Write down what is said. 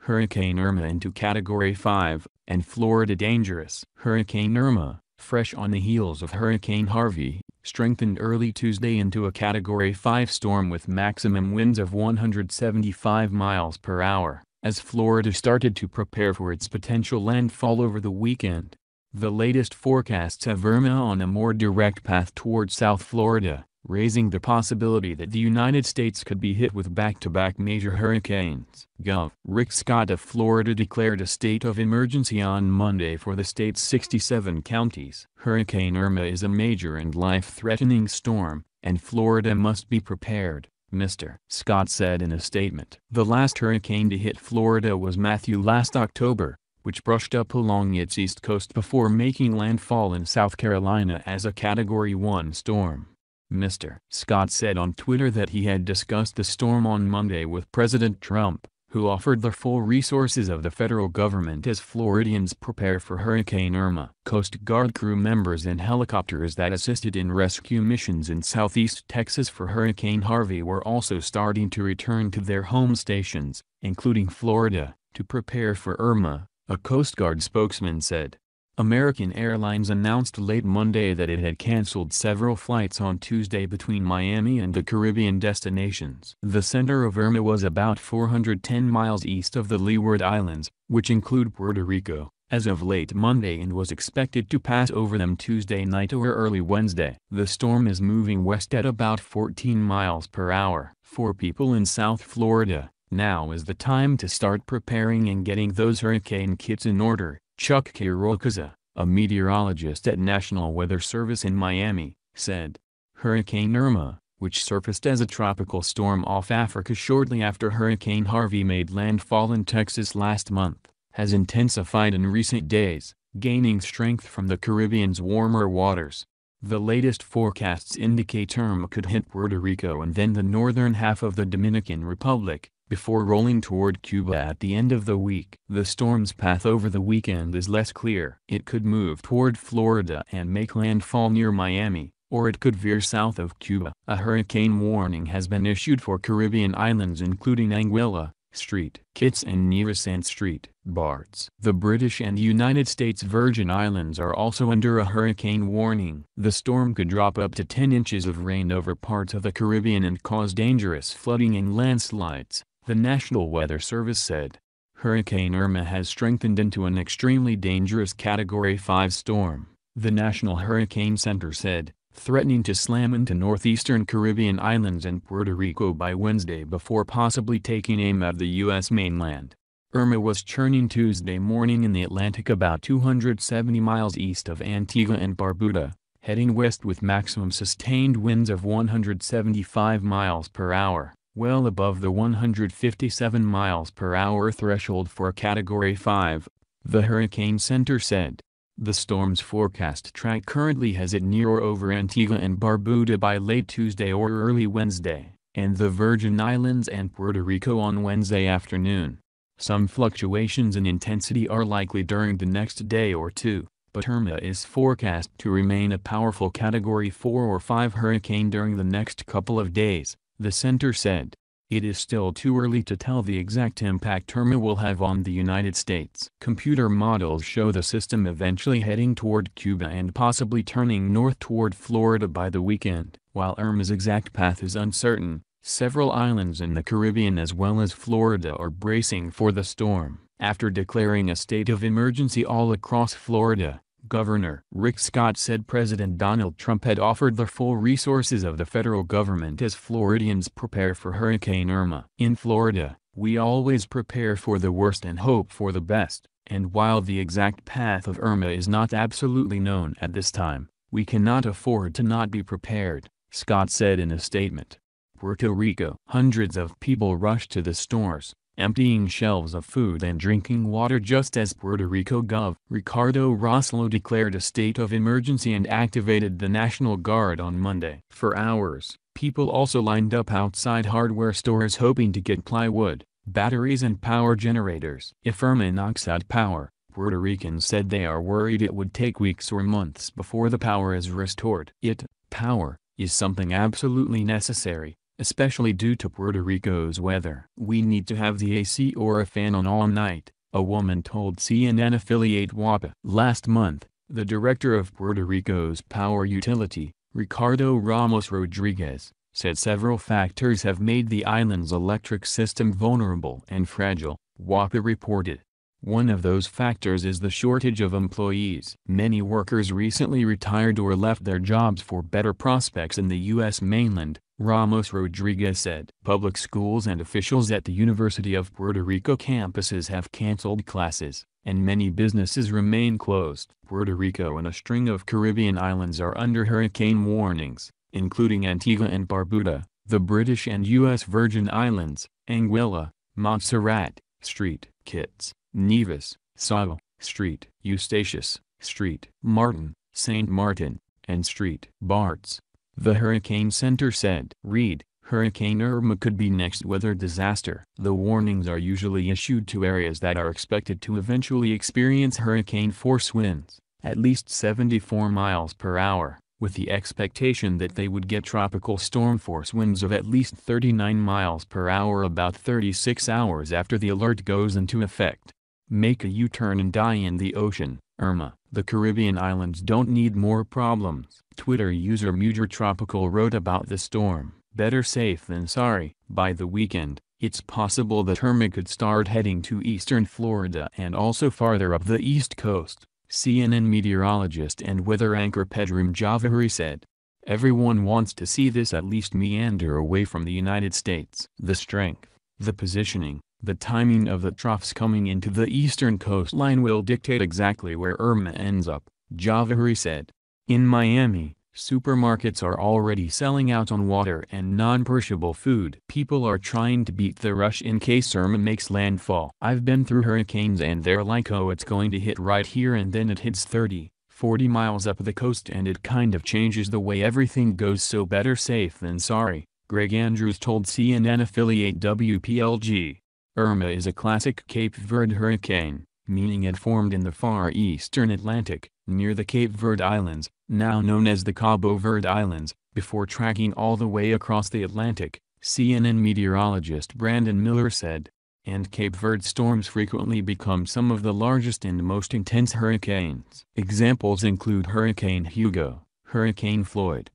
Hurricane Irma into Category 5, and Florida dangerous. Hurricane Irma, fresh on the heels of Hurricane Harvey, strengthened early Tuesday into a Category 5 storm with maximum winds of 175 miles per hour, as Florida started to prepare for its potential landfall over the weekend. The latest forecasts have Irma on a more direct path towards South Florida, raising the possibility that the United States could be hit with back-to-back major hurricanes. Gov. Rick Scott of Florida declared a state of emergency on Monday for the state's 67 counties. Hurricane Irma is a major and life-threatening storm, and Florida must be prepared, Mr. Scott said in a statement. The last hurricane to hit Florida was Matthew last October, which brushed up along its east coast before making landfall in South Carolina as a Category 1 storm. Mr. Scott said on Twitter that he had discussed the storm on Monday with President Trump, who offered the full resources of the federal government as Floridians prepare for Hurricane Irma. Coast Guard crew members and helicopters that assisted in rescue missions in southeast Texas for Hurricane Harvey were also starting to return to their home stations, including Florida, to prepare for Irma, a Coast Guard spokesman said. American Airlines announced late Monday that it had canceled several flights on Tuesday between Miami and the Caribbean destinations. The center of Irma was about 410 miles east of the Leeward Islands, which include Puerto Rico, as of late Monday and was expected to pass over them Tuesday night or early Wednesday. The storm is moving west at about 14 miles per hour. For people in South Florida, now is the time to start preparing and getting those hurricane kits in order, Chuck Kirokaza, a meteorologist at National Weather Service in Miami, said. Hurricane Irma, which surfaced as a tropical storm off Africa shortly after Hurricane Harvey made landfall in Texas last month, has intensified in recent days, gaining strength from the Caribbean's warmer waters. The latest forecasts indicate Irma could hit Puerto Rico and then the northern half of the Dominican Republic, before rolling toward Cuba at the end of the week. The storm's path over the weekend is less clear. It could move toward Florida and make landfall near Miami, or it could veer south of Cuba. A hurricane warning has been issued for Caribbean islands including Anguilla, St. Kitts and Nevis and St. Barts. The British and United States Virgin Islands are also under a hurricane warning. The storm could drop up to 10 inches of rain over parts of the Caribbean and cause dangerous flooding and landslides, the National Weather Service said. Hurricane Irma has strengthened into an extremely dangerous Category 5 storm, the National Hurricane Center said, threatening to slam into northeastern Caribbean islands and Puerto Rico by Wednesday before possibly taking aim at the U.S. mainland. Irma was churning Tuesday morning in the Atlantic about 270 miles east of Antigua and Barbuda, heading west with maximum sustained winds of 175 miles per hour, well above the 157 miles per hour threshold for a Category 5, the Hurricane Center said. The storm's forecast track currently has it near or over Antigua and Barbuda by late Tuesday or early Wednesday, and the Virgin Islands and Puerto Rico on Wednesday afternoon. Some fluctuations in intensity are likely during the next day or two, but Irma is forecast to remain a powerful Category 4 or 5 hurricane during the next couple of days, the center said. It is still too early to tell the exact impact Irma will have on the United States. Computer models show the system eventually heading toward Cuba and possibly turning north toward Florida by the weekend. While Irma's exact path is uncertain, several islands in the Caribbean as well as Florida are bracing for the storm. After declaring a state of emergency all across Florida, Governor Rick Scott said President Donald Trump had offered the full resources of the federal government as Floridians prepare for Hurricane Irma. In Florida, we always prepare for the worst and hope for the best, and while the exact path of Irma is not absolutely known at this time, we cannot afford to not be prepared, Scott said in a statement. Puerto Rico. Hundreds of people rushed to the stores, emptying shelves of food and drinking water just as Puerto Rico Gov. Ricardo Rossello declared a state of emergency and activated the National Guard on Monday. For hours, people also lined up outside hardware stores hoping to get plywood, batteries and power generators. If Irma knocks out power, Puerto Ricans said they are worried it would take weeks or months before the power is restored. Power, is something absolutely necessary, especially due to Puerto Rico's weather. "We need to have the AC or a fan on all night," a woman told CNN affiliate WAPA. Last month, the director of Puerto Rico's power utility, Ricardo Ramos Rodriguez, said several factors have made the island's electric system vulnerable and fragile, WAPA reported. One of those factors is the shortage of employees. Many workers recently retired or left their jobs for better prospects in the U.S. mainland, Ramos Rodriguez said. Public schools and officials at the University of Puerto Rico campuses have canceled classes, and many businesses remain closed. Puerto Rico and a string of Caribbean islands are under hurricane warnings, including Antigua and Barbuda, the British and U.S. Virgin Islands, Anguilla, Montserrat, St. Kitts, Nevis, Sal, St. Eustatius, St. Martin, St. Martin, and St. Barts. The Hurricane Center said. Read, Hurricane Irma could be next weather disaster. The warnings are usually issued to areas that are expected to eventually experience hurricane-force winds, at least 74 miles per hour, with the expectation that they would get tropical storm-force winds of at least 39 miles per hour about 36 hours after the alert goes into effect. Make a U-turn and die in the ocean, Irma. The Caribbean islands don't need more problems. Twitter user MujerTropical wrote about the storm. Better safe than sorry. By the weekend, it's possible that Irma could start heading to eastern Florida and also farther up the east coast, CNN meteorologist and weather anchor Pedram Javahari said. Everyone wants to see this at least meander away from the United States. The strength, the positioning, the timing of the troughs coming into the eastern coastline will dictate exactly where Irma ends up, Javahari said. In Miami, supermarkets are already selling out on water and non-perishable food. People are trying to beat the rush in case Irma makes landfall. I've been through hurricanes and they're like, oh, it's going to hit right here, and then it hits 30, 40 miles up the coast and it kind of changes the way everything goes, so better safe than sorry, Greg Andrews told CNN affiliate WPLG. Irma is a classic Cape Verde hurricane, meaning it formed in the far eastern Atlantic, near the Cape Verde Islands, now known as the Cabo Verde Islands, before tracking all the way across the Atlantic, CNN meteorologist Brandon Miller said. And Cape Verde storms frequently become some of the largest and most intense hurricanes. Examples include Hurricane Hugo, Hurricane Floyd,